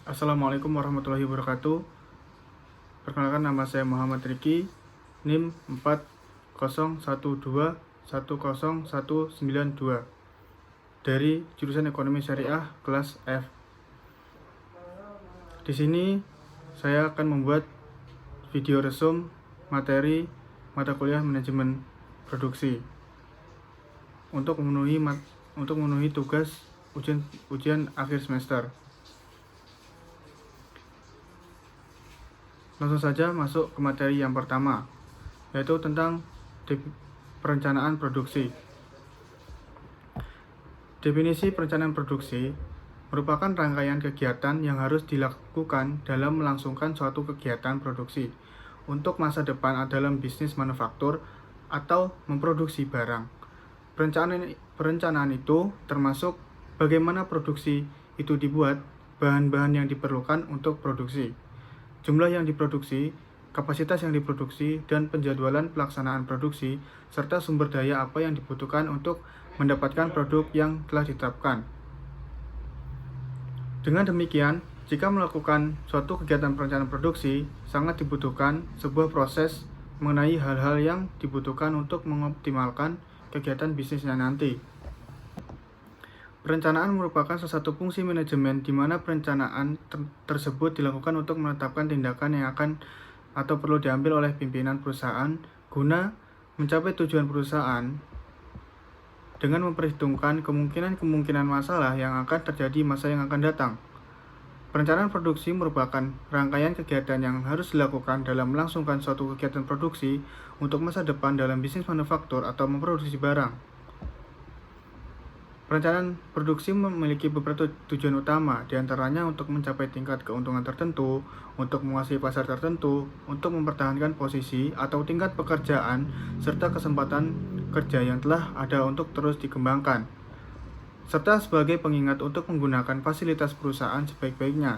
Assalamualaikum warahmatullahi wabarakatuh. Perkenalkan, nama saya Muhammad Riki, NIM 4012101192 dari jurusan Ekonomi Syariah kelas F. Di sini saya akan membuat video resum materi mata kuliah manajemen produksi untuk memenuhi tugas ujian akhir semester. Langsung saja masuk ke materi yang pertama, yaitu tentang perencanaan produksi. Definisi perencanaan produksi merupakan rangkaian kegiatan yang harus dilakukan dalam melangsungkan suatu kegiatan produksi untuk masa depan dalam bisnis manufaktur atau memproduksi barang. Perencanaan itu termasuk bagaimana produksi itu dibuat, bahan-bahan yang diperlukan untuk produksi, jumlah yang diproduksi, kapasitas yang diproduksi, dan penjadwalan pelaksanaan produksi, serta sumber daya apa yang dibutuhkan untuk mendapatkan produk yang telah ditetapkan. Dengan demikian, jika melakukan suatu kegiatan perencanaan produksi, sangat dibutuhkan sebuah proses mengenai hal-hal yang dibutuhkan untuk mengoptimalkan kegiatan bisnisnya nanti. Perencanaan merupakan salah satu fungsi manajemen di mana perencanaan tersebut dilakukan untuk menetapkan tindakan yang akan atau perlu diambil oleh pimpinan perusahaan guna mencapai tujuan perusahaan dengan memperhitungkan kemungkinan masalah yang akan terjadi masa yang akan datang. Perencanaan produksi merupakan rangkaian kegiatan yang harus dilakukan dalam melangsungkan suatu kegiatan produksi untuk masa depan dalam bisnis manufaktur atau memproduksi barang. Perencanaan produksi memiliki beberapa tujuan utama, diantaranya untuk mencapai tingkat keuntungan tertentu, untuk menguasai pasar tertentu, untuk mempertahankan posisi atau tingkat pekerjaan, serta kesempatan kerja yang telah ada untuk terus dikembangkan, serta sebagai pengingat untuk menggunakan fasilitas perusahaan sebaik-baiknya.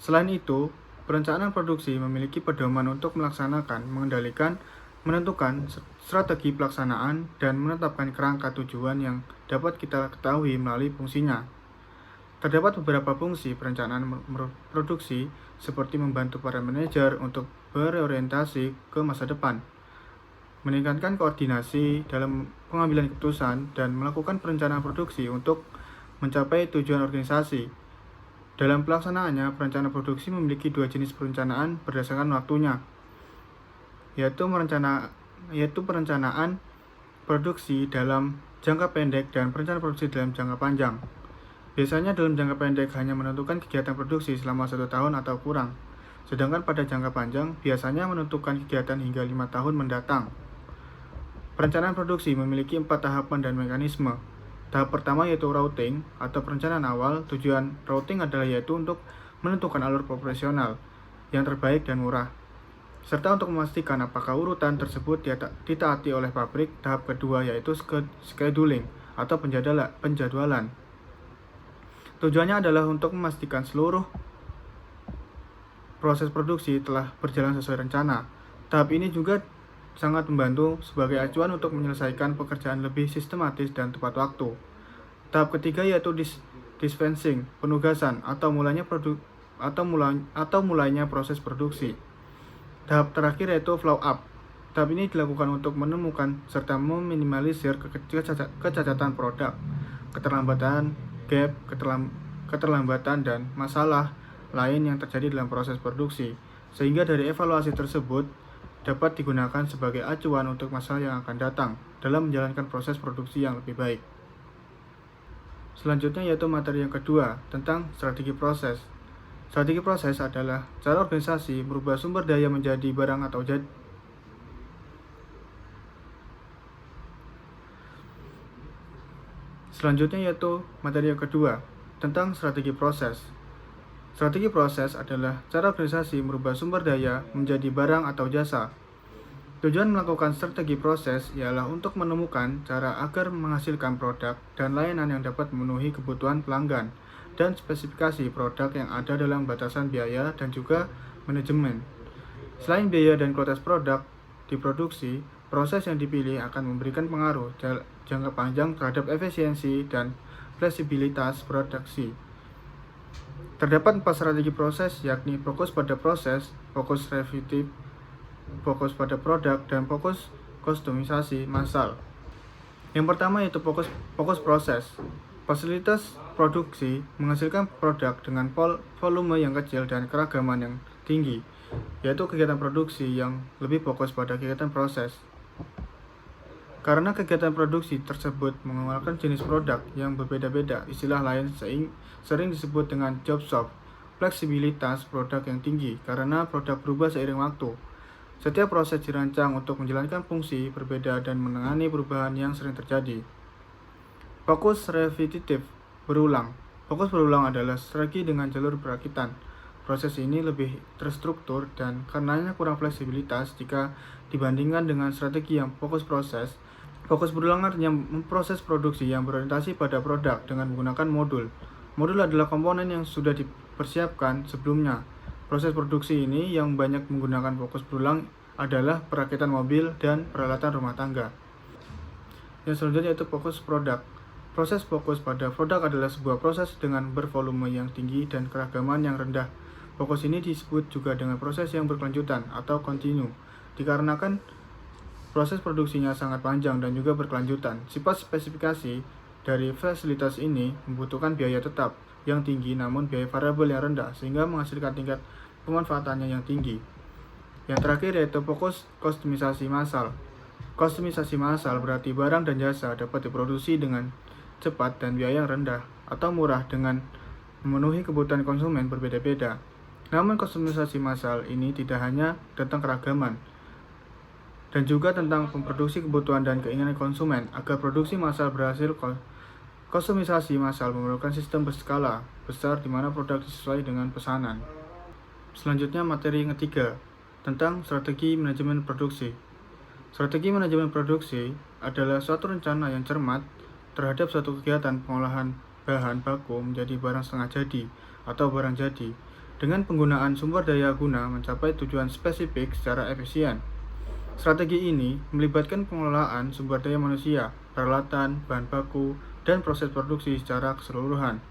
Selain itu, perencanaan produksi memiliki pedoman untuk melaksanakan, mengendalikan, menentukan strategi pelaksanaan, dan menetapkan kerangka tujuan yang dapat kita ketahui melalui fungsinya. Terdapat beberapa fungsi perencanaan produksi seperti membantu para manajer untuk berorientasi ke masa depan, meningkatkan koordinasi dalam pengambilan keputusan, dan melakukan perencanaan produksi untuk mencapai tujuan organisasi. Dalam pelaksanaannya, perencanaan produksi memiliki dua jenis perencanaan berdasarkan waktunya, yaitu perencanaan produksi dalam jangka pendek dan perencanaan produksi dalam jangka panjang. Biasanya dalam jangka pendek hanya menentukan kegiatan produksi selama 1 tahun atau kurang, sedangkan pada jangka panjang biasanya menentukan kegiatan hingga 5 tahun mendatang. Perencanaan produksi memiliki 4 tahapan dan mekanisme. Tahap pertama yaitu routing atau perencanaan awal. Tujuan routing adalah yaitu untuk menentukan alur operasional yang terbaik dan murah, serta untuk memastikan apakah urutan tersebut ditaati oleh pabrik. Tahap kedua yaitu scheduling atau penjadwalan. Tujuannya adalah untuk memastikan seluruh proses produksi telah berjalan sesuai rencana. Tahap ini juga sangat membantu sebagai acuan untuk menyelesaikan pekerjaan lebih sistematis dan tepat waktu. Tahap ketiga yaitu dispensing, penugasan atau mulainya proses produksi. Tahap terakhir yaitu flow up. Tahap ini dilakukan untuk menemukan serta meminimalisir kecacatan produk, keterlambatan, gap, keterlambatan, dan masalah lain yang terjadi dalam proses produksi, sehingga dari evaluasi tersebut dapat digunakan sebagai acuan untuk masa yang akan datang dalam menjalankan proses produksi yang lebih baik. Selanjutnya yaitu materi yang kedua tentang strategi proses. Strategi proses adalah cara organisasi merubah sumber daya menjadi barang atau jasa. Selanjutnya yaitu materi yang kedua tentang strategi proses. Strategi proses adalah cara organisasi merubah sumber daya menjadi barang atau jasa. Tujuan melakukan strategi proses ialah untuk menemukan cara agar menghasilkan produk dan layanan yang dapat memenuhi kebutuhan pelanggan dan spesifikasi produk yang ada dalam batasan biaya dan juga manajemen. Selain biaya dan kualitas produk diproduksi, proses yang dipilih akan memberikan pengaruh jangka panjang terhadap efisiensi dan fleksibilitas produksi. Terdapat 4 strategi proses, yakni fokus pada proses, fokus repetitif, fokus pada produk, dan fokus kustomisasi massal. Yang pertama yaitu fokus proses. Fasilitas produksi menghasilkan produk dengan volume yang kecil dan keragaman yang tinggi, yaitu kegiatan produksi yang lebih fokus pada kegiatan proses. Karena kegiatan produksi tersebut mengeluarkan jenis produk yang berbeda-beda, istilah lain sering disebut dengan job shop. Fleksibilitas produk yang tinggi karena produk berubah seiring waktu. Setiap proses dirancang untuk menjalankan fungsi berbeda dan menangani perubahan yang sering terjadi. Fokus repetitif berulang. Fokus berulang adalah strategi dengan jalur perakitan. Proses ini lebih terstruktur dan karenanya kurang fleksibilitas jika dibandingkan dengan strategi yang fokus proses. Fokus berulang artinya memproses produksi yang berorientasi pada produk dengan menggunakan modul. Modul adalah komponen yang sudah dipersiapkan sebelumnya. Proses produksi ini yang banyak menggunakan fokus berulang adalah perakitan mobil dan peralatan rumah tangga. Yang selanjutnya yaitu fokus produk. Proses fokus pada produk adalah sebuah proses dengan bervolume yang tinggi dan keragaman yang rendah. Fokus ini disebut juga dengan proses yang berkelanjutan atau kontinu, dikarenakan proses produksinya sangat panjang dan juga berkelanjutan. Sifat spesifikasi dari fasilitas ini membutuhkan biaya tetap yang tinggi namun biaya variabel yang rendah sehingga menghasilkan tingkat pemanfaatannya yang tinggi. Yang terakhir yaitu fokus kustomisasi massal. Kustomisasi massal berarti barang dan jasa dapat diproduksi dengan cepat dan biaya yang rendah atau murah dengan memenuhi kebutuhan konsumen berbeda-beda. Namun kustomisasi massal ini tidak hanya tentang keragaman, dan juga tentang memproduksi kebutuhan dan keinginan konsumen. Agar produksi massal berhasil, kustomisasi massal memerlukan sistem berskala besar di mana produk disesuaikan dengan pesanan. Selanjutnya materi yang ketiga tentang strategi manajemen produksi. Strategi manajemen produksi adalah suatu rencana yang cermat terhadap suatu kegiatan pengolahan bahan baku menjadi barang setengah jadi atau barang jadi dengan penggunaan sumber daya guna mencapai tujuan spesifik secara efisien. Strategi ini melibatkan pengelolaan sumber daya manusia, peralatan, bahan baku, dan proses produksi secara keseluruhan.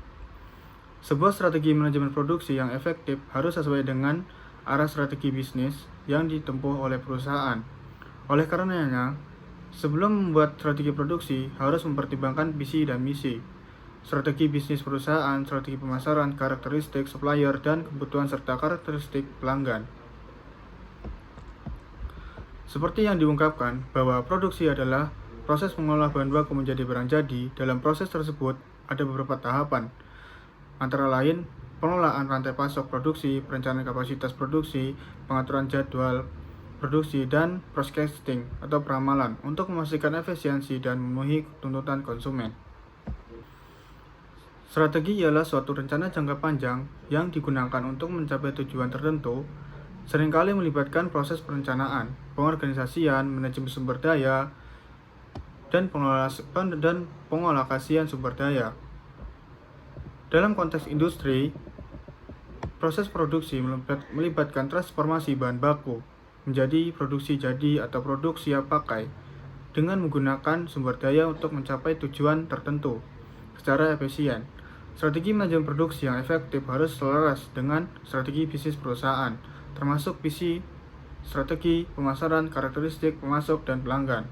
Sebuah strategi manajemen produksi yang efektif harus sesuai dengan arah strategi bisnis yang ditempuh oleh perusahaan. Oleh karenanya, sebelum membuat strategi produksi harus mempertimbangkan visi dan misi, strategi bisnis perusahaan, strategi pemasaran, karakteristik supplier, dan kebutuhan serta karakteristik pelanggan. Seperti yang diungkapkan bahwa produksi adalah proses mengolah bahan baku menjadi barang jadi. Dalam proses tersebut ada beberapa tahapan, antara lain pengelolaan rantai pasok produksi, perencanaan kapasitas produksi, pengaturan jadwal produksi, dan forecasting atau peramalan untuk memastikan efisiensi dan memenuhi tuntutan konsumen. Strategi ialah suatu rencana jangka panjang yang digunakan untuk mencapai tujuan tertentu, seringkali melibatkan proses perencanaan, pengorganisasian, manajemen sumber daya, dan pengalokasian sumber daya. Dalam konteks industri, proses produksi melibatkan transformasi bahan baku menjadi produksi jadi atau produk siap pakai dengan menggunakan sumber daya untuk mencapai tujuan tertentu secara efisien. Strategi manajemen produksi yang efektif harus selaras dengan strategi bisnis perusahaan, termasuk visi, strategi, pemasaran, karakteristik, pemasok, dan pelanggan.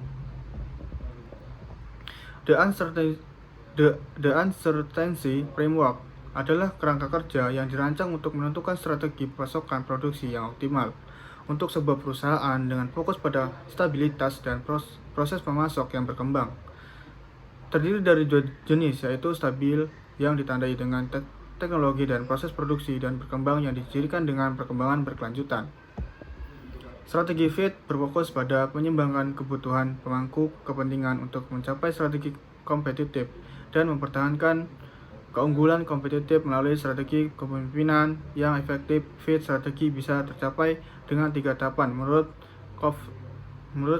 The Uncertainty Framework adalah kerangka kerja yang dirancang untuk menentukan strategi pasokan produksi yang optimal untuk sebuah perusahaan dengan fokus pada stabilitas dan proses pemasok yang berkembang. Terdiri dari dua jenis, yaitu stabil yang ditandai dengan teknologi dan proses produksi dan berkembang yang dicirikan dengan perkembangan berkelanjutan. Strategi FIT berfokus pada menyeimbangkan kebutuhan pemangku kepentingan untuk mencapai strategi kompetitif dan mempertahankan keunggulan kompetitif melalui strategi kepemimpinan yang efektif. FIT strategi bisa tercapai dengan 3 tahapan menurut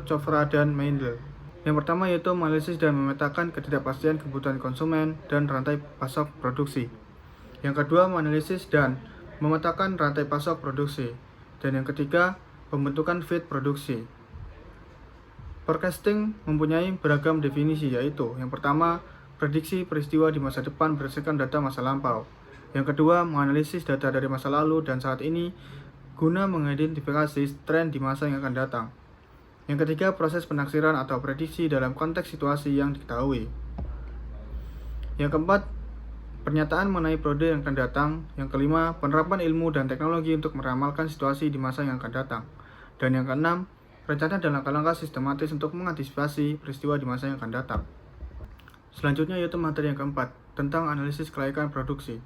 Chopra dan Mendel. Yang pertama yaitu menganalisis dan memetakan ketidakpastian kebutuhan konsumen dan rantai pasok produksi. Yang kedua, menganalisis dan memetakan rantai pasok produksi. Dan yang ketiga, pembentukan FIT produksi. Forecasting mempunyai beragam definisi, yaitu yang pertama, prediksi peristiwa di masa depan berdasarkan data masa lampau. Yang kedua, menganalisis data dari masa lalu dan saat ini guna mengidentifikasi tren di masa yang akan datang. Yang ketiga, proses penaksiran atau prediksi dalam konteks situasi yang diketahui. Yang keempat, pernyataan mengenai periode yang akan datang. Yang kelima, penerapan ilmu dan teknologi untuk meramalkan situasi di masa yang akan datang. Dan yang keenam, rencana dan langkah-langkah sistematis untuk mengantisipasi peristiwa di masa yang akan datang. Selanjutnya yaitu materi yang keempat, tentang analisis kelayakan produksi.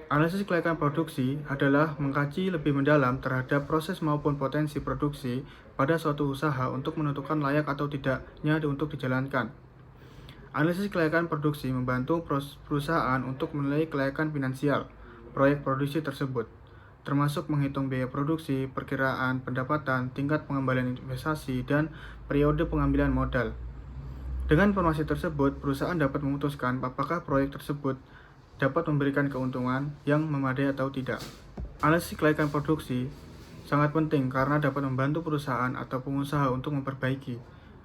Analisis kelayakan produksi adalah mengkaji lebih mendalam terhadap proses maupun potensi produksi pada suatu usaha untuk menentukan layak atau tidaknya untuk dijalankan. Analisis kelayakan produksi membantu perusahaan untuk menilai kelayakan finansial proyek produksi tersebut, termasuk menghitung biaya produksi, perkiraan pendapatan, tingkat pengembalian investasi, dan periode pengambilan modal. Dengan informasi tersebut, perusahaan dapat memutuskan apakah proyek tersebut dapat memberikan keuntungan yang memadai atau tidak. Analisis kelayakan produksi sangat penting karena dapat membantu perusahaan atau pengusaha untuk memperbaiki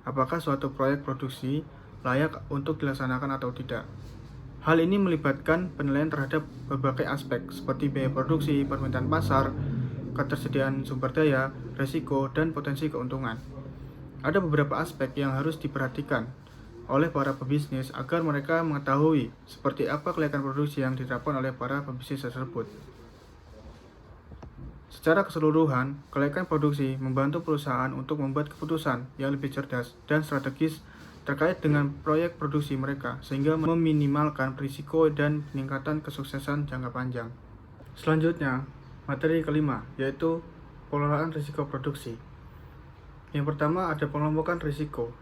apakah suatu proyek produksi layak untuk dilaksanakan atau tidak. Hal ini melibatkan penilaian terhadap berbagai aspek seperti biaya produksi, permintaan pasar, ketersediaan sumber daya, risiko, dan potensi keuntungan. Ada beberapa aspek yang harus diperhatikan oleh para pebisnis agar mereka mengetahui seperti apa kelayakan produksi yang diterapkan oleh para pebisnis tersebut. Secara keseluruhan, kelayakan produksi membantu perusahaan untuk membuat keputusan yang lebih cerdas dan strategis terkait dengan proyek produksi mereka, sehingga meminimalkan risiko dan peningkatan kesuksesan jangka panjang. Selanjutnya, materi kelima, yaitu pengelolaan risiko produksi. Yang pertama ada pengelompokan risiko,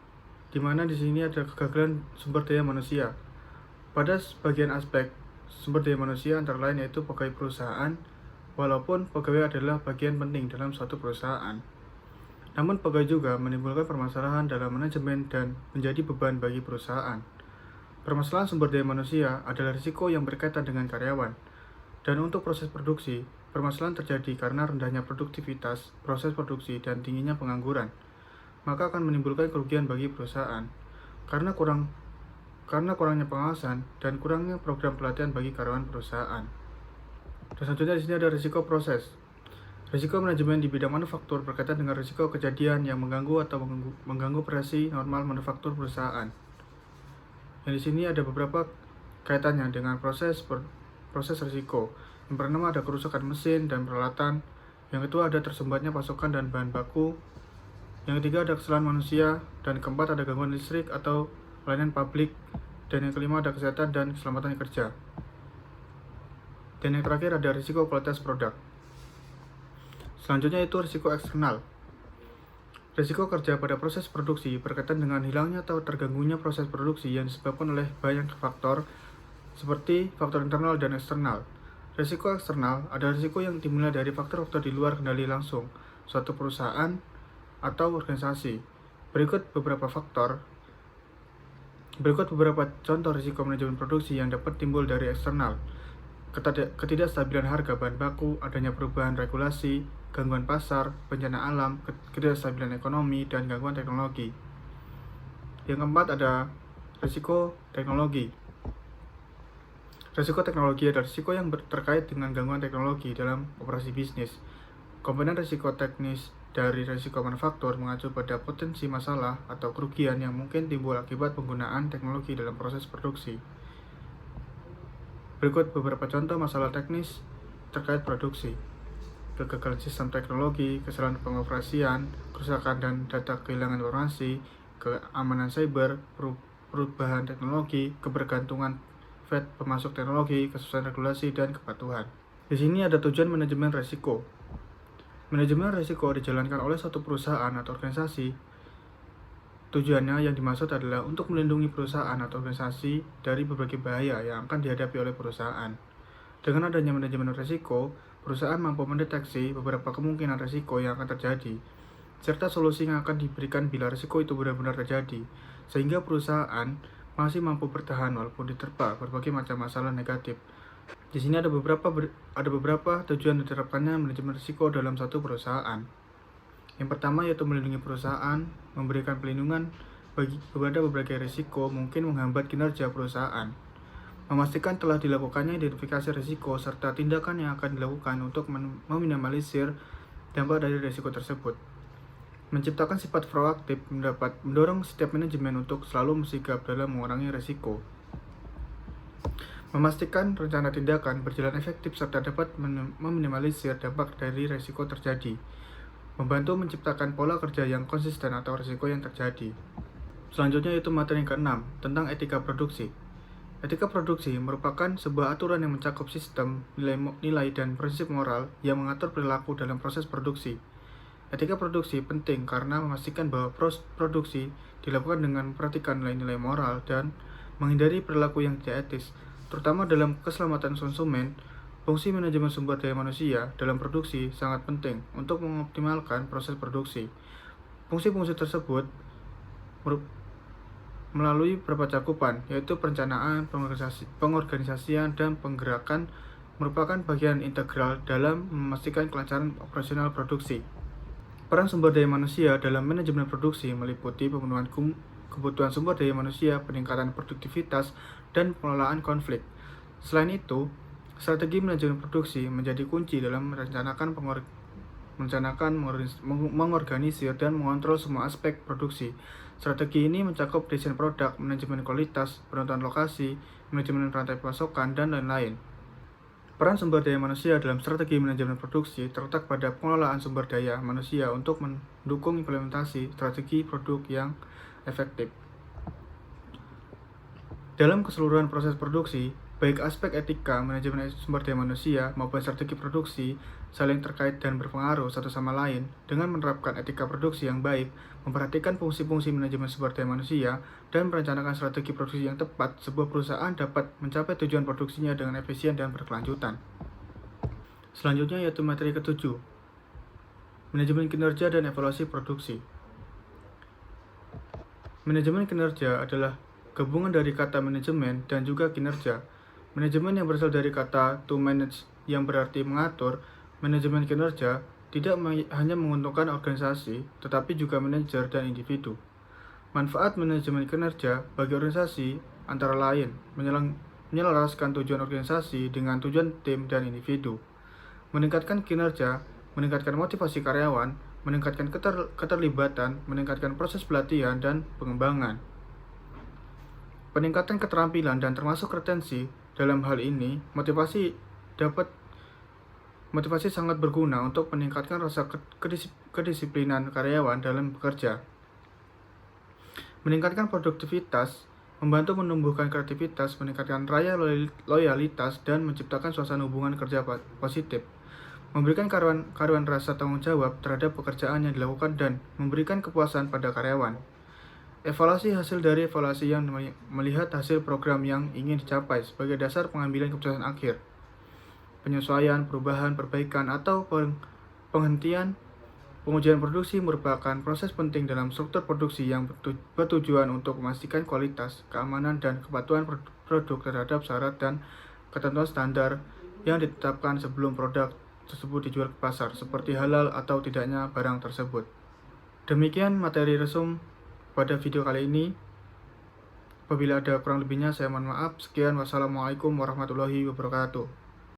di mana di sini ada kegagalan sumber daya manusia. Pada sebagian aspek sumber daya manusia antara lain yaitu pegawai perusahaan, walaupun pegawai adalah bagian penting dalam suatu perusahaan. Namun pegawai juga menimbulkan permasalahan dalam manajemen dan menjadi beban bagi perusahaan. Permasalahan sumber daya manusia adalah risiko yang berkaitan dengan karyawan. Dan untuk proses produksi, permasalahan terjadi karena rendahnya produktivitas proses produksi dan tingginya pengangguran, maka akan menimbulkan kerugian bagi perusahaan karena kurangnya pengawasan dan kurangnya program pelatihan bagi karyawan perusahaan. Dan selanjutnya di sini ada risiko proses. Risiko manajemen di bidang manufaktur berkaitan dengan risiko kejadian yang mengganggu atau mengganggu operasi normal manufaktur perusahaan. Yang di sini ada beberapa kaitannya dengan proses risiko. Yang pertama ada kerusakan mesin dan peralatan. Yang kedua ada tersumbatnya pasokan dan bahan baku. Yang ketiga ada kesalahan manusia, dan keempat ada gangguan listrik atau pelayanan publik, dan yang kelima ada kesehatan dan keselamatan kerja. Dan yang terakhir ada risiko kualitas produk. Selanjutnya itu risiko eksternal. Risiko kerja pada proses produksi berkaitan dengan hilangnya atau terganggunya proses produksi yang disebabkan oleh banyak faktor seperti faktor internal dan eksternal. Risiko eksternal adalah risiko yang dimulai dari faktor-faktor di luar kendali langsung suatu perusahaan atau organisasi. Berikut beberapa contoh risiko manajemen produksi yang dapat timbul dari eksternal. Ketidakstabilan harga bahan baku, adanya perubahan regulasi, gangguan pasar, bencana alam, ketidakstabilan ekonomi, dan gangguan teknologi. Yang keempat ada risiko teknologi. Risiko teknologi adalah risiko yang terkait dengan gangguan teknologi dalam operasi bisnis. Komponen risiko teknis dari risiko manufaktur mengacu pada potensi masalah atau kerugian yang mungkin timbul akibat penggunaan teknologi dalam proses produksi. Berikut beberapa contoh masalah teknis terkait produksi: kegagalan sistem teknologi, kesalahan pengoperasian, kerusakan dan data kehilangan informasi, keamanan cyber, perubahan teknologi, kebergantungan pemasok teknologi, kesusahan regulasi, dan kepatuhan. Di sini ada tujuan manajemen risiko. Manajemen risiko dijalankan oleh suatu perusahaan atau organisasi. Tujuannya yang dimaksud adalah untuk melindungi perusahaan atau organisasi dari berbagai bahaya yang akan dihadapi oleh perusahaan. Dengan adanya manajemen risiko, perusahaan mampu mendeteksi beberapa kemungkinan risiko yang akan terjadi, serta solusi yang akan diberikan bila risiko itu benar-benar terjadi, sehingga perusahaan masih mampu bertahan walaupun diterpa berbagai macam masalah negatif. Di sini ada beberapa tujuan diterapkannya manajemen risiko dalam satu perusahaan. Yang pertama yaitu melindungi perusahaan, memberikan pelindungan kepada berbagai risiko mungkin menghambat kinerja perusahaan. memastikan telah dilakukannya identifikasi risiko serta tindakan yang akan dilakukan untuk meminimalisir dampak dari risiko tersebut. Menciptakan sifat proaktif dapat mendorong setiap manajemen untuk selalu sigap dalam mengurangi risiko. Memastikan rencana tindakan berjalan efektif serta dapat meminimalisir dampak dari risiko terjadi. Membantu menciptakan pola kerja yang konsisten atau risiko yang terjadi. Selanjutnya yaitu materi yang ke-6 tentang etika produksi. Etika produksi merupakan sebuah aturan yang mencakup sistem, nilai dan prinsip moral yang mengatur perilaku dalam proses produksi. Etika produksi penting karena memastikan bahwa produksi dilakukan dengan memperhatikan nilai-nilai moral dan menghindari perilaku yang tidak etis, terutama dalam keselamatan konsumen. Fungsi manajemen sumber daya manusia dalam produksi sangat penting untuk mengoptimalkan proses produksi. Fungsi-fungsi tersebut melalui beberapa cakupan, yaitu perencanaan, pengorganisasian, dan penggerakan merupakan bagian integral dalam memastikan kelancaran operasional produksi. Peran sumber daya manusia dalam manajemen produksi meliputi pemenuhan kebutuhan sumber daya manusia, peningkatan produktivitas, dan pengelolaan konflik. Selain itu, strategi manajemen produksi menjadi kunci dalam mengorganisir, dan mengontrol semua aspek produksi. Strategi ini mencakup desain produk, manajemen kualitas, penentuan lokasi, manajemen rantai pasokan, dan lain-lain. Peran sumber daya manusia dalam strategi manajemen produksi terletak pada pengelolaan sumber daya manusia untuk mendukung implementasi strategi produk yang efektif. Dalam keseluruhan proses produksi, baik aspek etika, manajemen sumber daya manusia, maupun strategi produksi saling terkait dan berpengaruh satu sama lain. Dengan menerapkan etika produksi yang baik, memperhatikan fungsi-fungsi manajemen sumber daya manusia, dan merencanakan strategi produksi yang tepat, sebuah perusahaan dapat mencapai tujuan produksinya dengan efisien dan berkelanjutan. Selanjutnya yaitu materi ke-7, manajemen kinerja dan evaluasi produksi. Manajemen kinerja adalah gabungan dari kata manajemen dan juga kinerja. Manajemen yang berasal dari kata to manage yang berarti mengatur. Manajemen kinerja tidak hanya menguntungkan organisasi, tetapi juga manajer dan individu. Manfaat manajemen kinerja bagi organisasi antara lain menyelaraskan tujuan organisasi dengan tujuan tim dan individu, meningkatkan kinerja, meningkatkan motivasi karyawan, meningkatkan keterlibatan, meningkatkan proses pelatihan dan pengembangan, peningkatan keterampilan dan termasuk retensi. Dalam hal ini, motivasi sangat berguna untuk meningkatkan rasa kedisiplinan karyawan dalam bekerja. Meningkatkan produktivitas, membantu menumbuhkan kreativitas, meningkatkan loyalitas, dan menciptakan suasana hubungan kerja positif. Memberikan karyawan rasa tanggung jawab terhadap pekerjaan yang dilakukan dan memberikan kepuasan pada karyawan. Evaluasi hasil dari evaluasi yang melihat hasil program yang ingin dicapai sebagai dasar pengambilan keputusan akhir. Penyesuaian, perubahan, perbaikan, atau penghentian pengujian produksi merupakan proses penting dalam struktur produksi yang bertujuan untuk memastikan kualitas, keamanan, dan kepatuhan produk terhadap syarat dan ketentuan standar yang ditetapkan sebelum produk tersebut dijual ke pasar, seperti halal atau tidaknya barang tersebut. Demikian materi resum pada video kali ini. Apabila ada kurang lebihnya, saya mohon maaf. Sekian, wassalamualaikum warahmatullahi wabarakatuh.